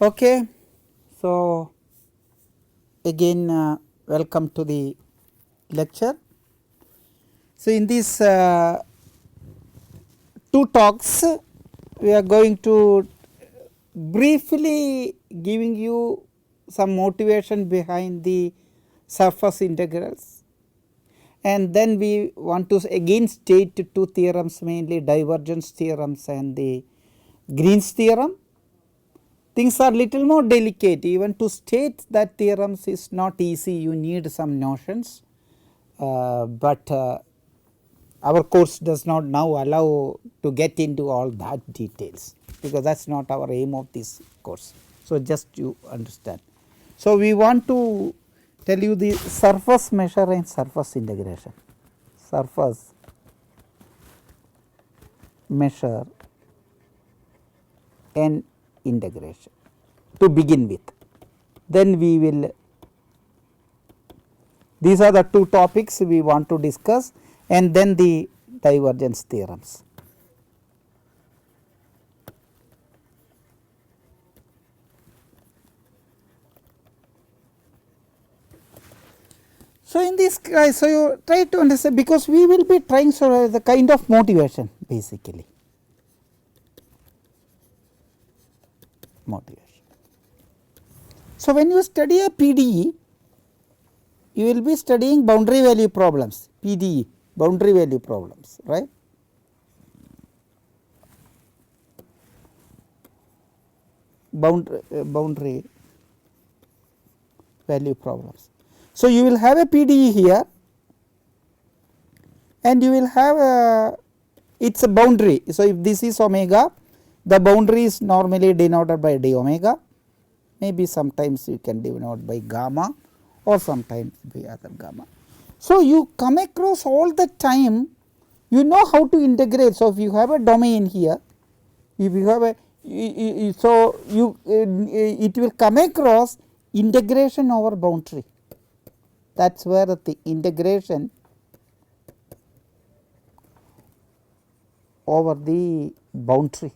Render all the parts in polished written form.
Okay. So, again welcome to the lecture. So, in these two talks we are going to briefly giving you some motivation behind the surface integrals, and then we want to again state two theorems, mainly divergence theorems and the Green's theorem. Things are little more delicate, even to state that theorems is not easy, you need some notions, but our course does not now allow to get into all that details, because that is not our aim of this course. So, just you understand. So, we want to tell you the surface measure and surface integration, surface measure and integration to begin with. Then we will, these are the two topics we want to discuss, and then the divergence theorems. So, in this case, so you try to understand, because we will be trying so the kind of motivation basically. Motivation. So, when you study a PDE, you will be studying boundary value problems, PDE, boundary value problems, right. Boundary value problems. So, you will have a PDE here, and you will have its a boundary. So, if this is omega, the boundary is normally denoted by d omega, maybe sometimes you can denote by gamma or sometimes by other gamma. So, you come across all the time, you know how to integrate. So, if you have a domain here, if you have a so you it will come across integration over boundary, that is where the integration over the boundary,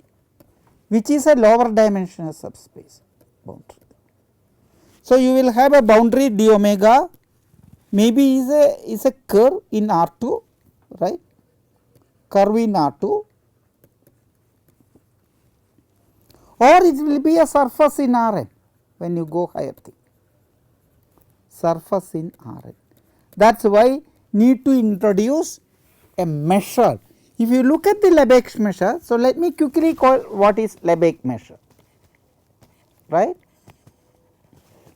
which is a lower dimensional subspace boundary. So, you will have a boundary d omega, maybe is a curve in R2, right, curve in R2, or it will be a surface in Rn when you go higher thing, surface in Rn. That is why need to introduce a measure. If you look at the Lebesgue measure, so let me quickly call what is Lebesgue measure, right.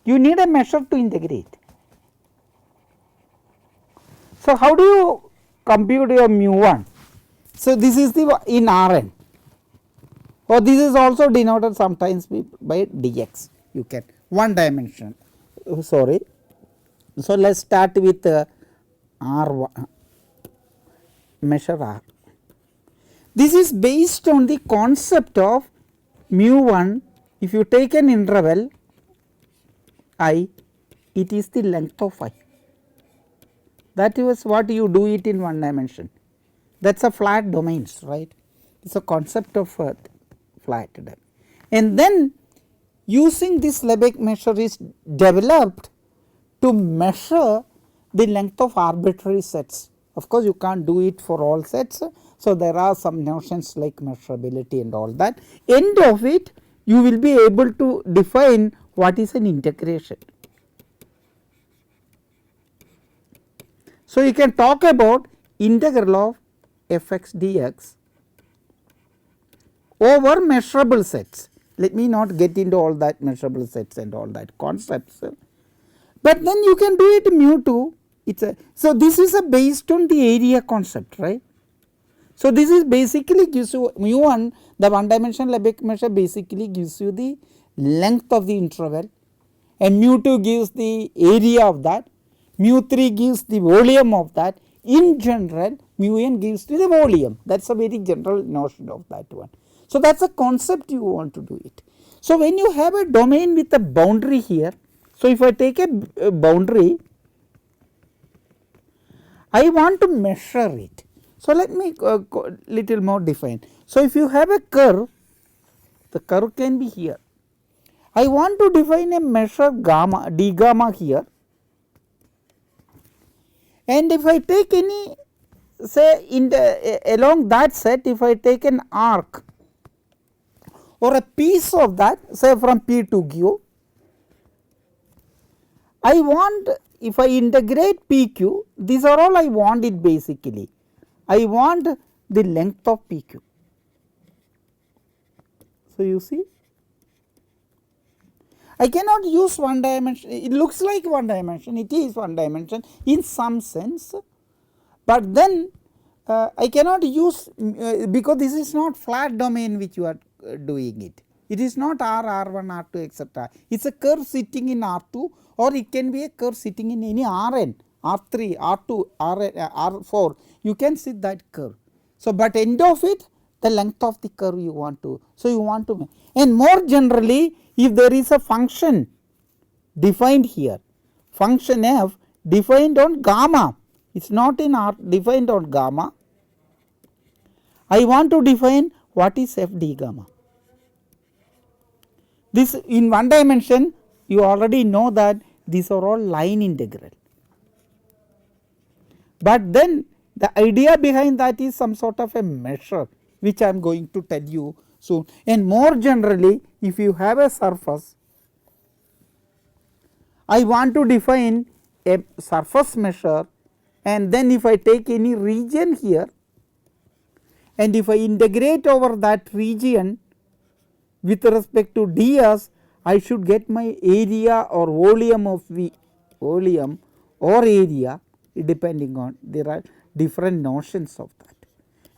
You need a measure to integrate. So, how do you compute your mu 1? So, this is the in Rn, or this is also denoted sometimes by dx, you can one dimension, sorry. So, let us start with R1, measure R. This is based on the concept of mu 1, if you take an interval I, it is the length of I. That is what you do it in one dimension, that is a flat domains, right. It is a concept of flat domain, and then using this Lebesgue measure is developed to measure the length of arbitrary sets. Of course, you can't do it for all sets. So, there are some notions like measurability and all that. End of it, you will be able to define what is an integration. So, you can talk about integral of f(x) dx over measurable sets. Let me not get into all that measurable sets and all that concepts, but then you can do it mu 2. It's a, so this is a based on the area concept, right. So, this is basically gives you mu 1, the one dimensional Lebesgue measure basically gives you the length of the interval, and mu 2 gives the area of that, mu 3 gives the volume of that. In general, mu n gives you the volume, that is a very general notion of that one. So, that is a concept you want to do it. So, when you have a domain with a boundary here, so if I take a boundary, I want to measure it. So, let me little more define. So, if you have a curve, the curve can be here, I want to define a measure gamma d gamma here, and if I take any say in the along that set, if I take an arc or a piece of that, say from P to Q, I want, if I integrate PQ, these are all I want it basically. I want the length of PQ. So, you see, I cannot use one dimension, it looks like one dimension, it is one dimension in some sense, but then I cannot use because this is not flat domain which you are doing it. It is not R, R1, R2 etc. It is a curve sitting in R2, or it can be a curve sitting in any Rn, R3, R2, R4, you can sit that curve. So, but end of it the length of the curve you want to. So, you want to, and more generally if there is a function defined here, function f defined on gamma, it is not in R, defined on gamma, I want to define what is f d gamma. This in one dimension you already know that these are all line integral, but then the idea behind that is some sort of a measure which I am going to tell you soon. And more generally, if you have a surface, I want to define a surface measure, and then if I take any region here and if I integrate over that region with respect to ds, I should get my area or volume of the volume or area, depending on, there are different notions of that,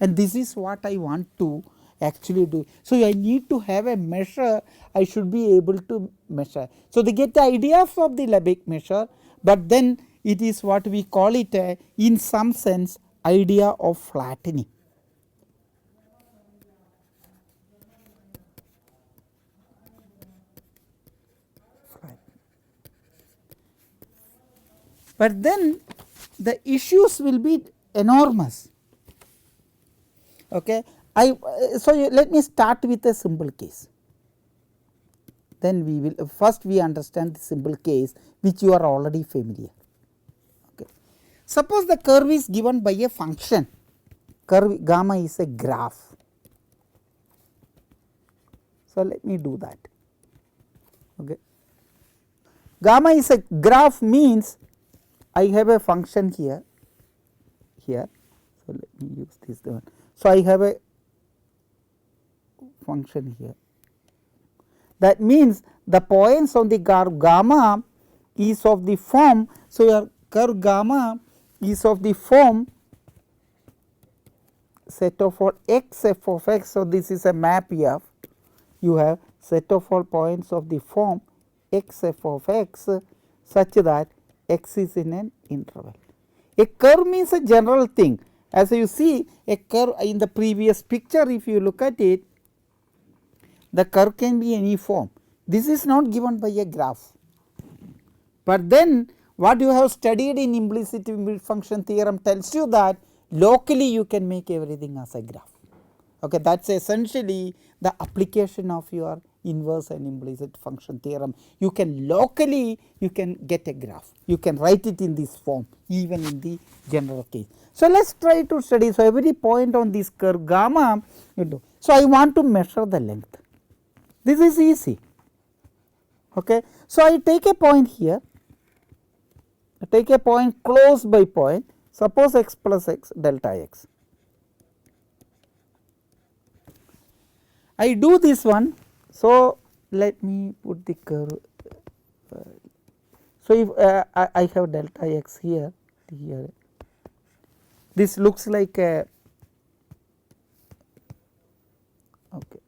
and this is what I want to actually do. So, I need to have a measure, I should be able to measure. So, they get the idea of the Lebesgue measure, but then it is what we call it a, in some sense, idea of flattening. But then the issues will be enormous. Okay. So, let me start with a simple case, then we will first we understand the simple case which you are already familiar. Okay. Suppose the curve is given by a function, curve gamma is a graph. So, let me do that. Okay. Gamma is a graph means I have a function here. So, let me use this one. So, I have a function here. That means the points on the curve gamma is of the form. So, your curve gamma is of the form set of all x f of x. So, this is a map f. You have set of all points of the form x f of x such that x is in an interval. A curve means a general thing. As you see a curve in the previous picture, if you look at it, the curve can be any form. This is not given by a graph, but then what you have studied in implicit function theorem tells you that locally you can make everything as a graph. Okay, that is essentially the application of your inverse and implicit function theorem. You can locally you can get a graph, you can write it in this form even in the general case. So, let us try to study. So, every point on this curve gamma you do. So, I want to measure the length, this is easy. Okay. So, I take a point here, I take a point close by point, suppose x plus x delta x. I do this one. So, let me put the curve. So, if I have delta x here, this looks like a okay.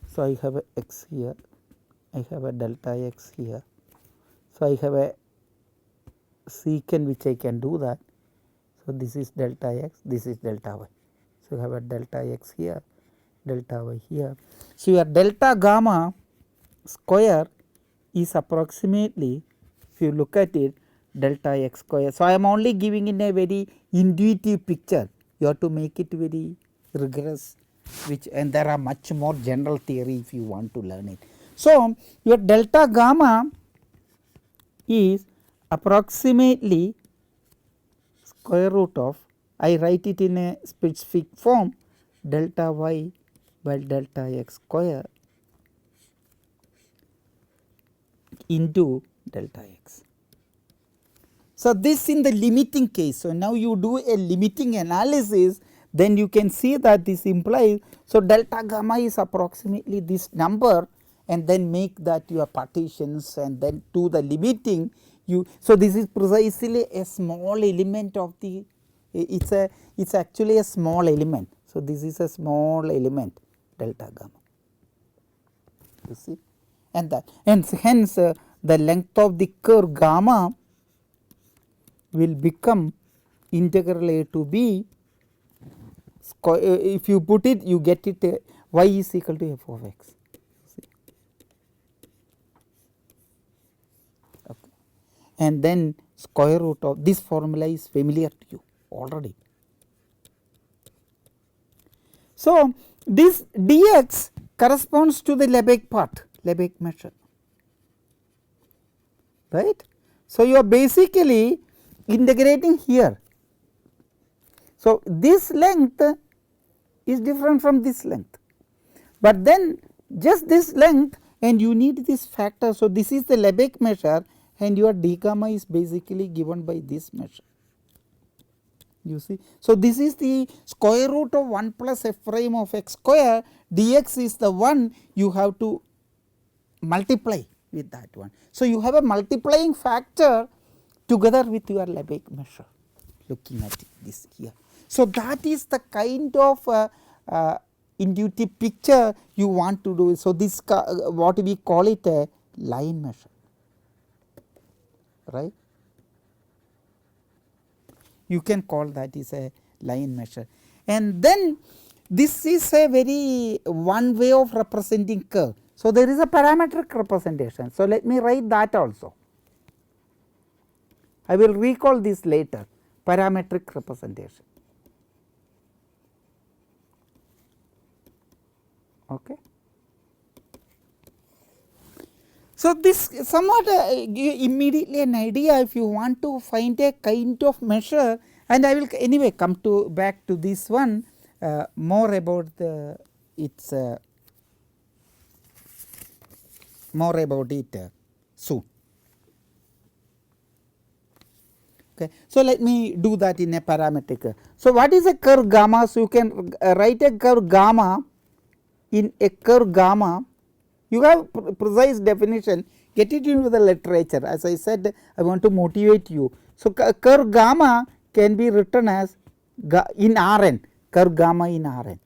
So, I have a x here, I have a delta x here. So, I have a secant which I can do that. So, this is delta x, this is delta y. So, you have a delta x here, delta y here. So, your delta gamma square is approximately, if you look at it, delta x square. So, I am only giving in a very intuitive picture, you have to make it very rigorous, which and there are much more general theory if you want to learn it. So, your delta gamma is approximately square root of, I write it in a specific form, delta y by delta x square into delta x. So, this in the limiting case. So, now you do a limiting analysis, then you can see that this implies. So, delta gamma is approximately this number, and then make that your partitions and then do the limiting you. So, this is precisely a small element of the, it is actually a small element. So, this is a small element delta gamma, you see, and that, and hence the length of the curve gamma will become integral a to b square. If you put it, you get it y is equal to f of x. Okay. And then square root of this formula is familiar to you already. So, this dx corresponds to the Lebesgue part, Lebesgue measure, right. So, you are basically integrating here. So, this length is different from this length, but then just this length and you need this factor. So, this is the Lebesgue measure and your d gamma is basically given by this measure, you see. So, this is the square root of 1 plus f prime of x square, dx is the one you have to multiply with that one. So, you have a multiplying factor together with your Lebesgue measure, looking at this here. So, that is the kind of intuitive picture you want to do. So, this what we call it a line measure, right. You can call that is a line measure, and then this is a very one way of representing curve. So, there is a parametric representation. So, let me write that also. I will recall this later, parametric representation. Okay. So, this somewhat give immediately an idea if you want to find a kind of measure, and I will anyway come to back to this one more about the its more about it soon. Okay. So, let me do that in a parametric. So, what is a curve gamma? So, you can write a curve gamma. In a curve gamma, you have precise definition, get it into the literature. As I said, I want to motivate you. So, curve gamma can be written as in Rn, curve gamma in Rn.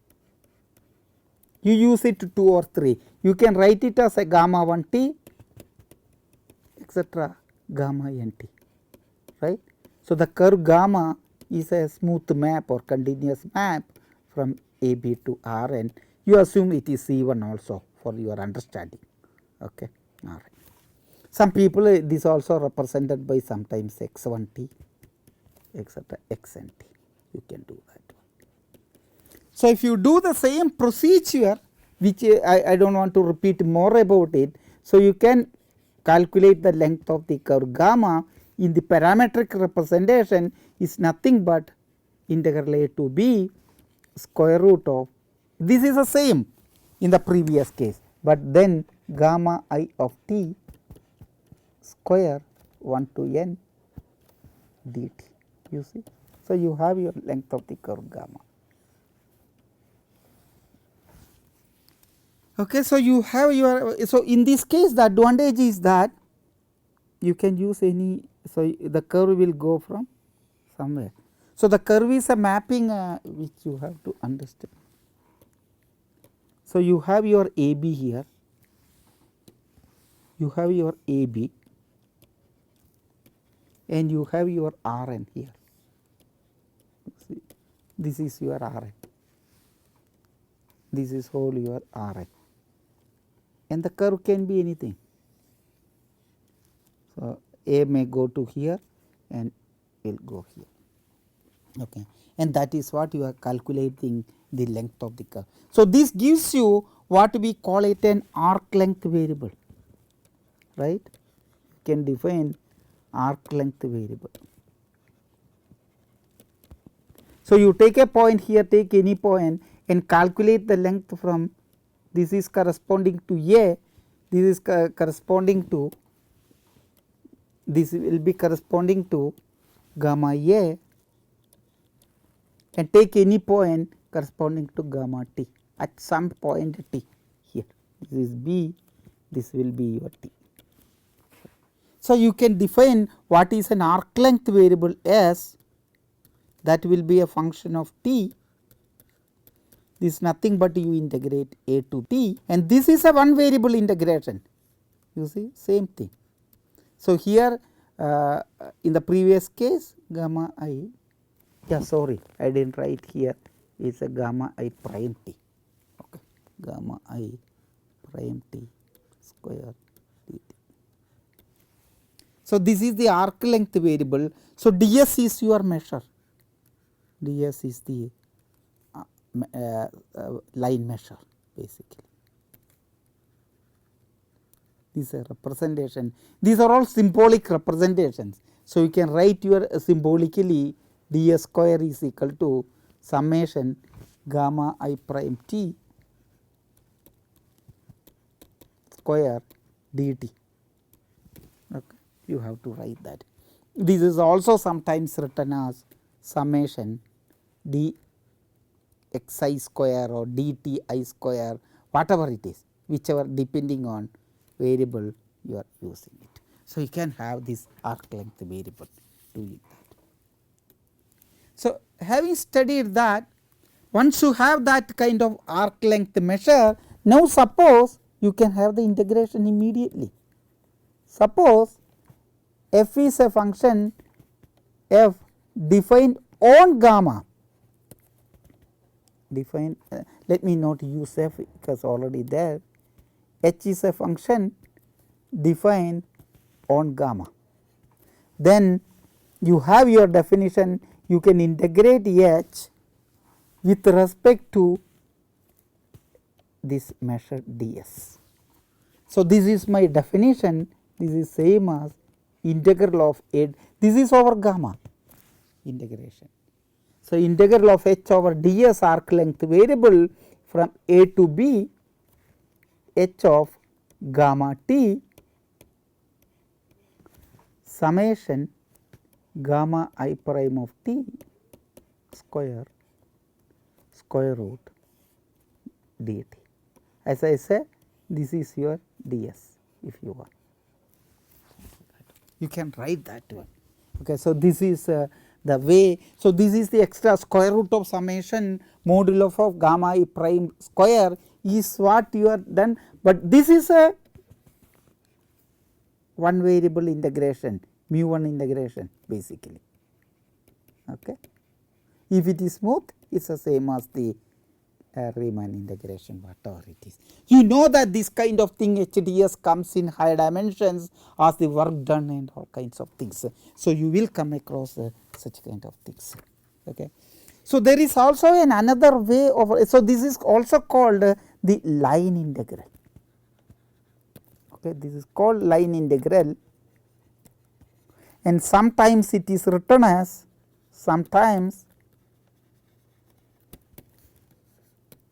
You use it 2 or 3. You can write it as a gamma 1t, etc., gamma nt, right. So, the curve gamma is a smooth map or continuous map from AB to Rn. You assume it is C1 also for your understanding. Okay. All right. Some people this also represented by sometimes x1t, etc., xnt. You can do that. So, if you do the same procedure, which I do not want to repeat more about it. So, you can calculate the length of the curve gamma in the parametric representation is nothing but integral a to b square root of, this is the same in the previous case, but then gamma I of t square 1 to n dt, you see. So, you have your length of the curve gamma. Okay. So, you have your, so in this case the advantage is that you can use any, so the curve will go from somewhere. So, the curve is a mapping which you have to understand. So, you have your AB here, you have your AB and you have your Rn here. See, this is your Rn, this is whole your Rn, and the curve can be anything. So, A may go to here and will go here. okay, and that is what you are calculating the length of the curve. So, this gives you what we call it an arc length variable, right. You can define arc length variable. So, you take a point here, take any point and calculate the length from this is corresponding to A, this is corresponding to, this will be corresponding to gamma A, and take any point corresponding to gamma t at some point t here. This is B, this will be your t. So, you can define what is an arc length variable S, that will be a function of t. This is nothing but you integrate a to t, and this is a one variable integration, you see same thing. So, here in the previous case gamma I, yeah sorry I did not write here, is a gamma I prime t, okay, gamma I prime t square dt. So, this is the arc length variable. So, ds is your measure, ds is the line measure basically. These are representation, these are all symbolic representations. So, you can write your symbolically ds square is equal to summation gamma I prime t square dt, okay. You have to write that. This is also sometimes written as summation d xi square or dt I square, whatever it is, whichever depending on variable you are using it. So, you can have this arc length variable doing that. So, having studied that, once you have that kind of arc length measure, now suppose you can have the integration immediately. Suppose f is a function f defined on gamma, define let me not use f because already there, h is a function defined on gamma. Then you have your definition, you can integrate h with respect to this measure ds. So, this is my definition, this is same as integral of a, this is over gamma integration. So, integral of h over ds arc length variable from a to b h of gamma t summation gamma I prime of t square root dt. As I say, this is your ds if you want, you can write that one. Okay. So, this is the way. So, this is the extra square root of summation modulo of gamma I prime square is what you are done, but this is a one variable integration, mu 1 integration basically. Okay. If it is smooth, it is the same as the Riemann integration, whatever it is. You know that this kind of thing HDS comes in higher dimensions as the work done and all kinds of things. So, you will come across such kind of things. Okay. So, there is also another way of, so this is also called the line integral. Okay. This is called line integral, and sometimes it is written as, sometimes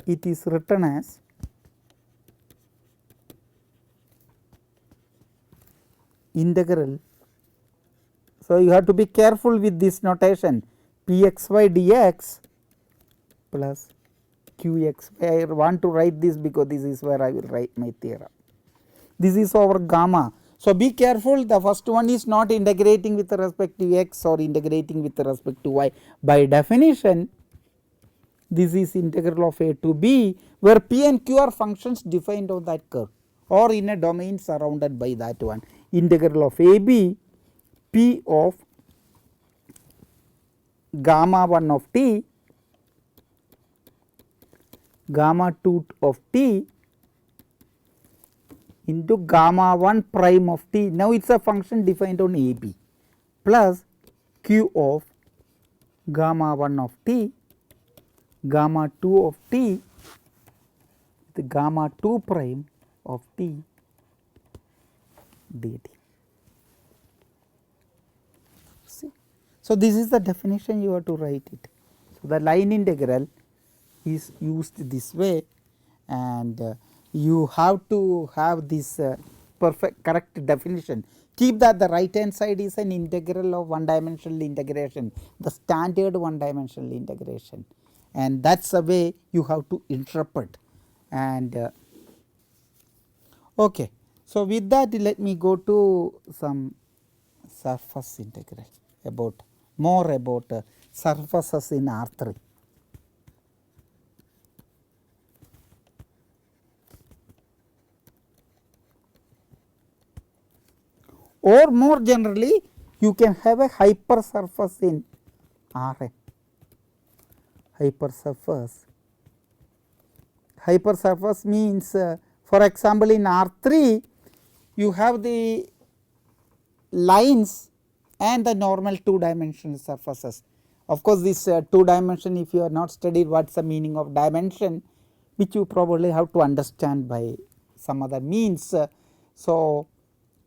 it is written as integral. So, you have to be careful with this notation pxy dx plus qxy. I want to write this because this is where I will write my theorem. This is over gamma. So, be careful, the first one is not integrating with respect to x or integrating with respect to y. By definition, this is integral of a to b, where p and q are functions defined on that curve or in a domain surrounded by that one. Integral of a b p of gamma 1 of t, gamma 2 of t into gamma 1 prime of t. Now, it is a function defined on a b plus q of gamma 1 of t, gamma 2 of t, the gamma 2 prime of t dt. See. So, this is the definition you have to write it. So, the line integral is used this way, and you have to have this perfect correct definition. Keep that the right hand side is an integral of one dimensional integration, the standard one dimensional integration, and that is the way you have to interpret. And okay. So, with that let me go to some surface integral, about more about surfaces in R3. Or more generally you can have a hypersurface in Rn. Hypersurface means for example, in R3 you have the lines and the normal 2 dimensional surfaces. Of course, this 2 dimension, if you are not studied what is the meaning of dimension, which you probably have to understand by some other means. So,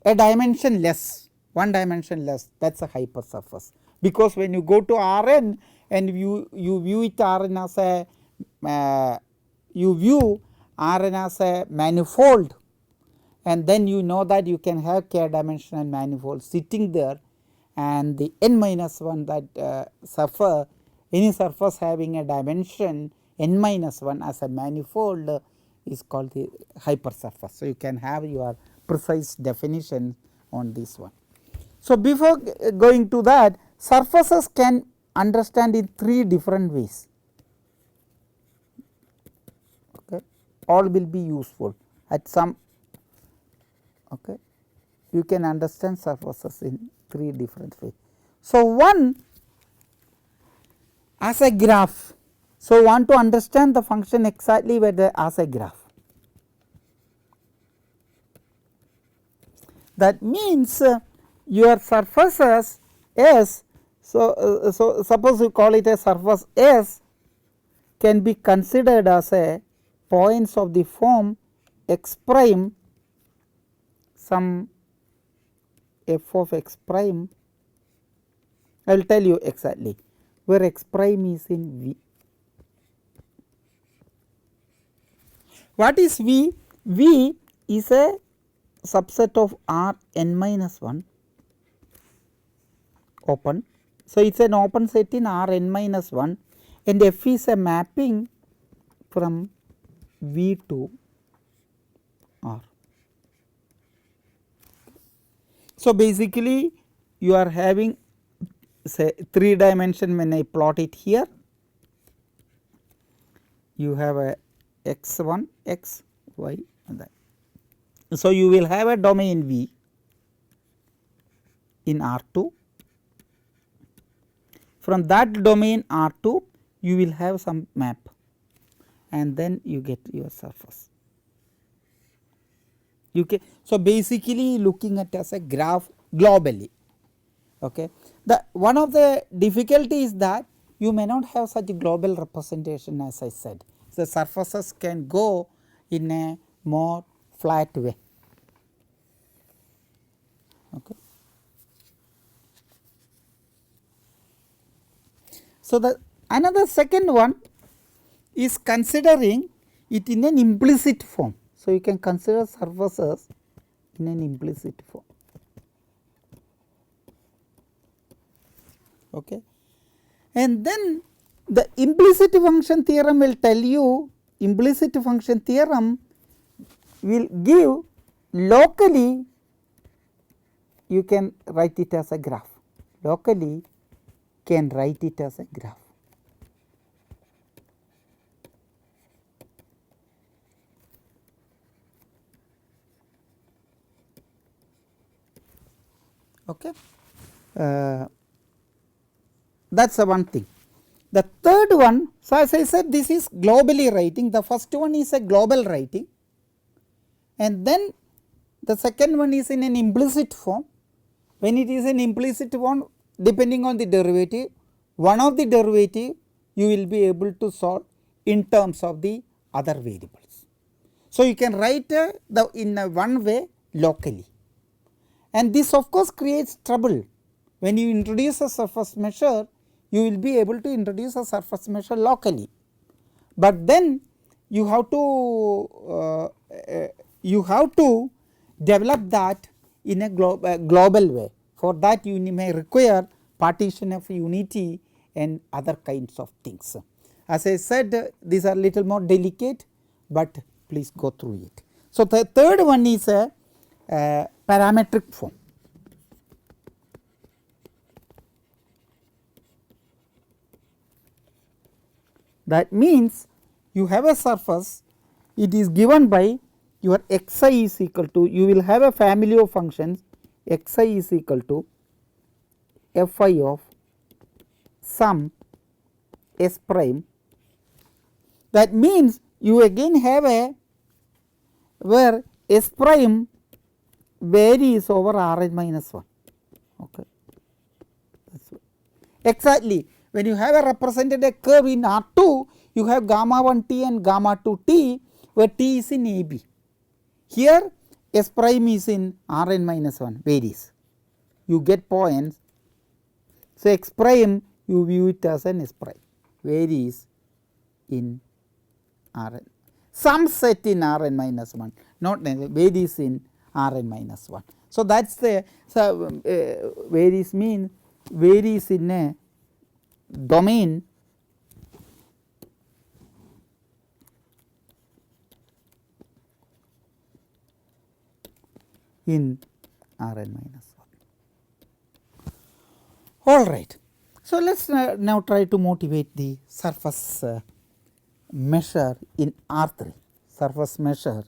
a dimension less, one dimension less, that is a hypersurface, because when you go to Rn and you view it Rn as a manifold, and then you know that you can have k dimensional manifold sitting there, and the n minus 1 that surface, any surface having a dimension n minus 1 as a manifold is called the hypersurface. So, you can have your precise definition on this one. So, before going to that, surfaces can understand in 3 different ways, okay. All will be useful at some, okay. You can understand surfaces in 3 different ways. So, one as a graph. So, want to understand the function exactly whether as a graph. That means your surfaces S, so suppose you call it a surface S, can be considered as a points of the form x prime some f of x prime. I will tell you exactly where x prime is in V. What is V? V is a subset of R n minus 1 open. So, it is an open set in R n minus 1, and F is a mapping from V to R. So, basically you are having say 3 dimension. When I plot it here, you have a x1, x, y and that. So, you will have a domain V in R2. From that domain R2 you will have some map, and then you get your surface. You can, so, basically looking at as a graph globally. Okay. The one of the difficulty is that you may not have such a global representation, as I said. The surfaces can go in a more flat way. Okay. So, the another second one is considering it in an implicit form. So, you can consider surfaces in an implicit form. Okay. And then the implicit function theorem will tell you, implicit function theorem will give locally, you can write it as a graph, locally can write it as a graph. Okay. That is the one thing. The third one, so as I said, this is globally writing. The first one is a global writing, and then the second one is in an implicit form. When it is an implicit form, depending on the derivative, one of the derivative you will be able to solve in terms of the other variables. So, you can write the in one way locally, and this of course creates trouble. When you introduce a surface measure, you will be able to introduce a surface measure locally, but then you have to develop that in a global way. For that you may require partition of unity and other kinds of things. As I said, these are little more delicate, but please go through it. So, the third one is a parametric form. That means you have a surface, it is given by your xi is equal to, you will have a family of functions xi is equal to fi of some s prime. That means you again have a where s prime varies over r n minus 1. Okay. Exactly, when you have a represented a curve in R2, you have gamma 1 t and gamma 2 t, where t is in AB. Here s prime is in R n minus 1, varies, you get points. So, x prime you view it as an s prime, varies in R n, some set in R n minus 1, not varies in R n minus 1. So, that is the varies mean varies in a domain in R n minus 1. All right. So, let us now try to motivate the surface measure in R3, surface measure.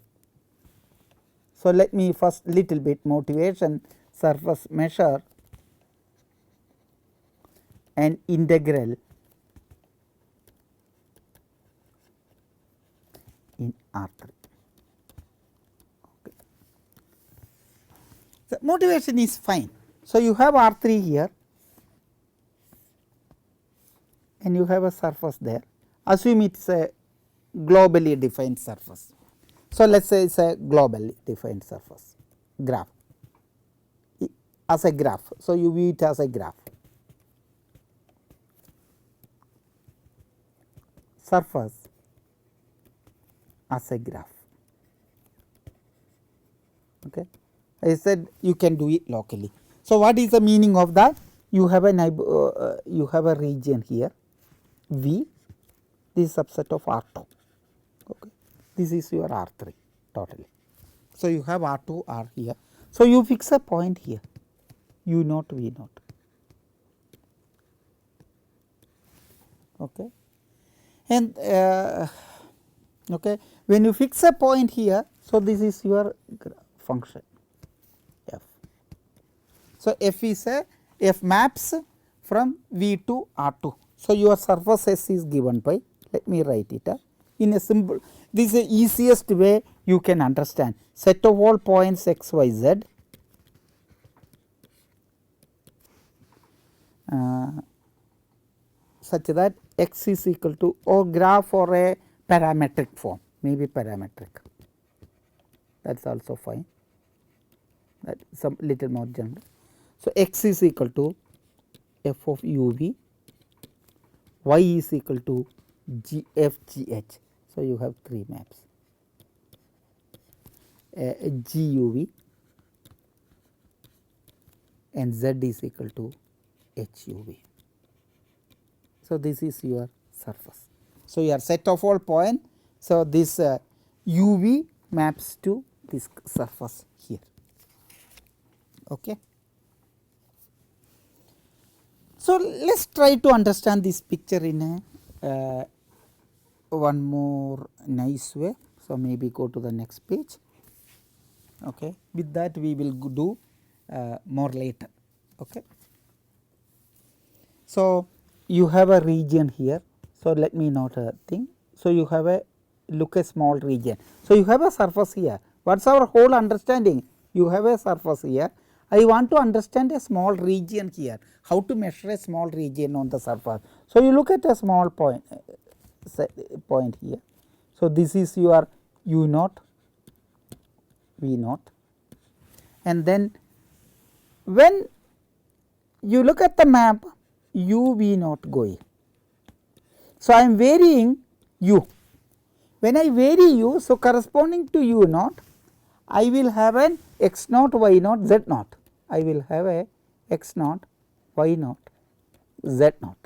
So, let me first little bit motivation, surface measure and integral in R3. Okay. The motivation is fine. So, you have R3 here and you have a surface there, assume it is a globally defined surface. So, let us say it is a globally defined surface graph as a graph. So, you view it as a graph, surface as a graph. Okay. I said you can do it locally. So, what is the meaning of that? You have a you have a region here V, this is subset of R2. Okay. This is your R3 totally. So, you have R2 R here. So, you fix a point here U naught V naught. Okay. And okay, when you fix a point here, so this is your function f. So, f is a f maps from V to R2. So, your surface S is given by, let me write it in a simple, this is the easiest way you can understand, set of all points x, y, z such that x is equal to, or graph or a parametric form, maybe parametric, that is also fine, that is some little more general. So, x is equal to f of u v, y is equal to g f g h. So, you have 3 maps g u v and z is equal to h u v. So, this is your surface. So, your set of all point. So, this u v maps to this surface here. Okay. So, let us try to understand this picture in a one more nice way. So, maybe go to the next page. Okay. With that we will do more later. Okay. So, you have a region here. So, let me note a thing. So, you have a look a small region. So, you have a surface here. What is our whole understanding? You have a surface here. I want to understand a small region here, how to measure a small region on the surface. So, you look at a small point here. So, this is your u naught, v naught, and then when you look at the map, u v naught going. So, I am varying u. When I vary u, so corresponding to u naught, I will have an x naught, y naught, z naught. I will have a x naught, y naught, z naught.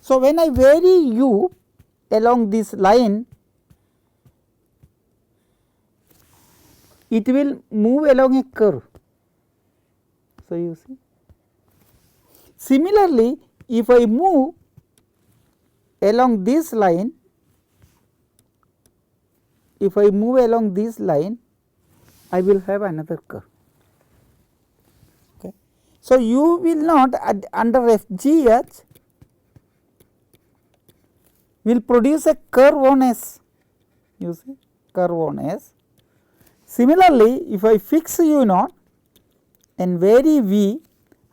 So, when I vary u along this line, it will move along a curve. So, you see. Similarly, if I move along this line, if I move along this line, I will have another curve. Okay. So, you will not under FGH will produce a curve on S, you see, curve on S. Similarly, if I fix u naught and vary v,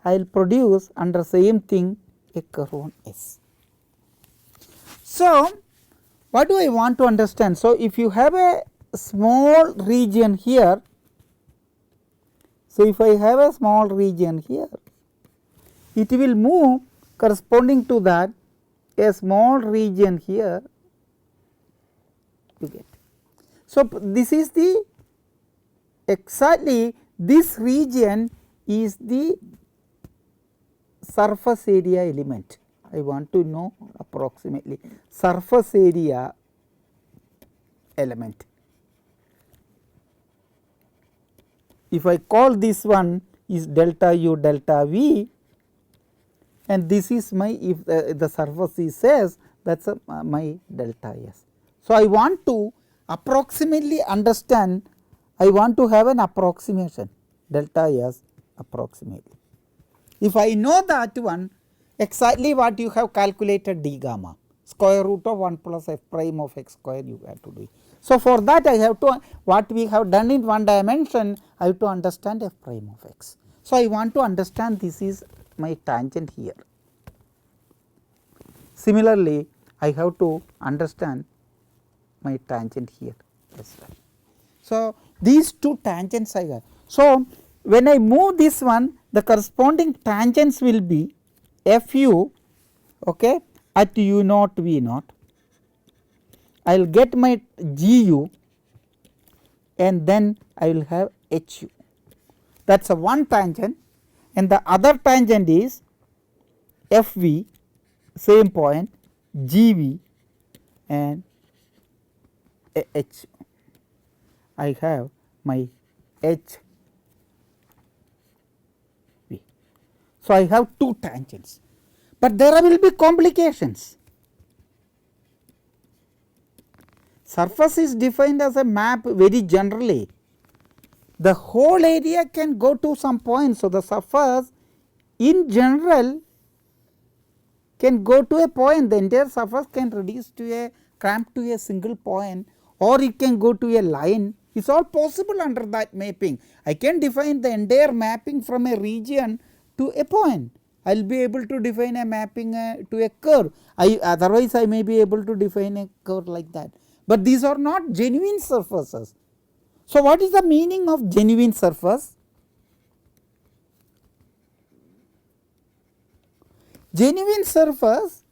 I will produce under same thing a curve on S. So, what do I want to understand? So, if you have a small region here, so if I have a small region here, it will move corresponding to that a small region here, you get. So, this is the exactly this region is the surface area element. I want to know approximately surface area element. If I call this one is delta u delta v, and this is my, if the surface is S, that is my delta S. So, I want to approximately understand, I want to have an approximation delta S approximately. If I know that one, exactly what you have calculated d gamma, square root of 1 plus f prime of x square you have to do. So, for that I have to, what we have done in one dimension, I have to understand f prime of x. So, I want to understand this is my tangent here. Similarly, I have to understand my tangent here as well. So, these two tangents I got. So, when I move this one, the corresponding tangents will be f u, okay, at u naught v naught. I will get my g u and then I will have h u. That is a one tangent, and the other tangent is f v, same point, g v and h. I have my h v. So, I have two tangents, but there will be complications. Surface is defined as a map very generally. The whole area can go to some point. So, the surface in general can go to a point, the entire surface can reduce to a cramp to a single point, or it can go to a line. It is all possible under that mapping. I can define the entire mapping from a region to a point. I will be able to define a mapping to a curve. Otherwise, I may be able to define a curve like that, but these are not genuine surfaces. So, what is the meaning of genuine surface? Genuine surface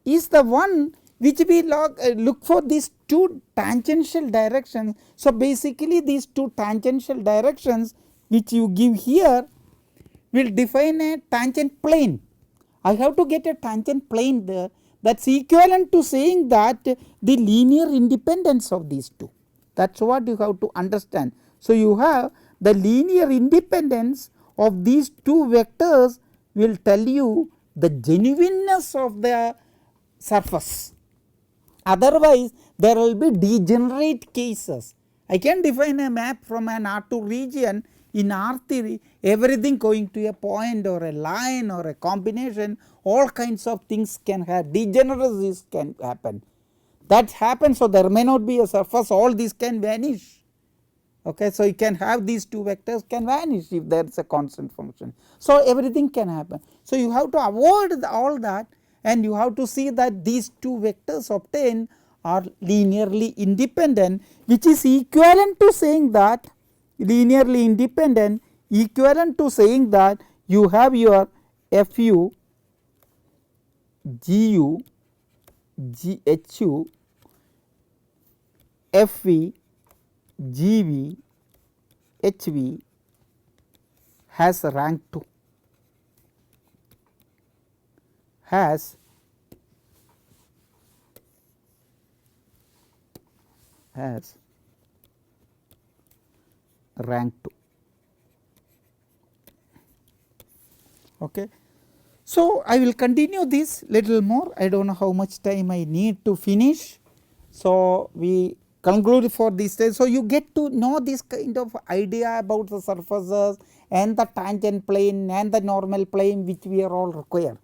is the one which we look for these two tangential directions. So, basically these two tangential directions which you give here will define a tangent plane. I have to get a tangent plane there, that is equivalent to saying that the linear independence of these two. That is what you have to understand. So, you have the linear independence of these two vectors will tell you the genuineness of the surface. Otherwise, there will be degenerate cases. I can define a map from an R2 region, in R3 everything going to a point or a line or a combination, all kinds of things can have, degeneracies can happen. That happens, so there may not be a surface, all these can vanish. Okay. So, you can have these two vectors can vanish if there is a constant function. So, everything can happen. So, you have to avoid all that and you have to see that these two vectors obtained are linearly independent, which is equivalent to saying that linearly independent equivalent to saying that you have your fu, gu, ghu, fv, gv, hv has rank 2, has rank 2. Okay. So, I will continue this little more, I do not know how much time I need to finish. So, we conclude for this stage. So, you get to know this kind of idea about the surfaces and the tangent plane and the normal plane which we are all required.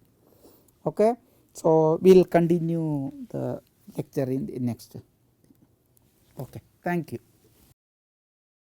Okay. So, we will continue the lecture in the next. Okay. Thank you.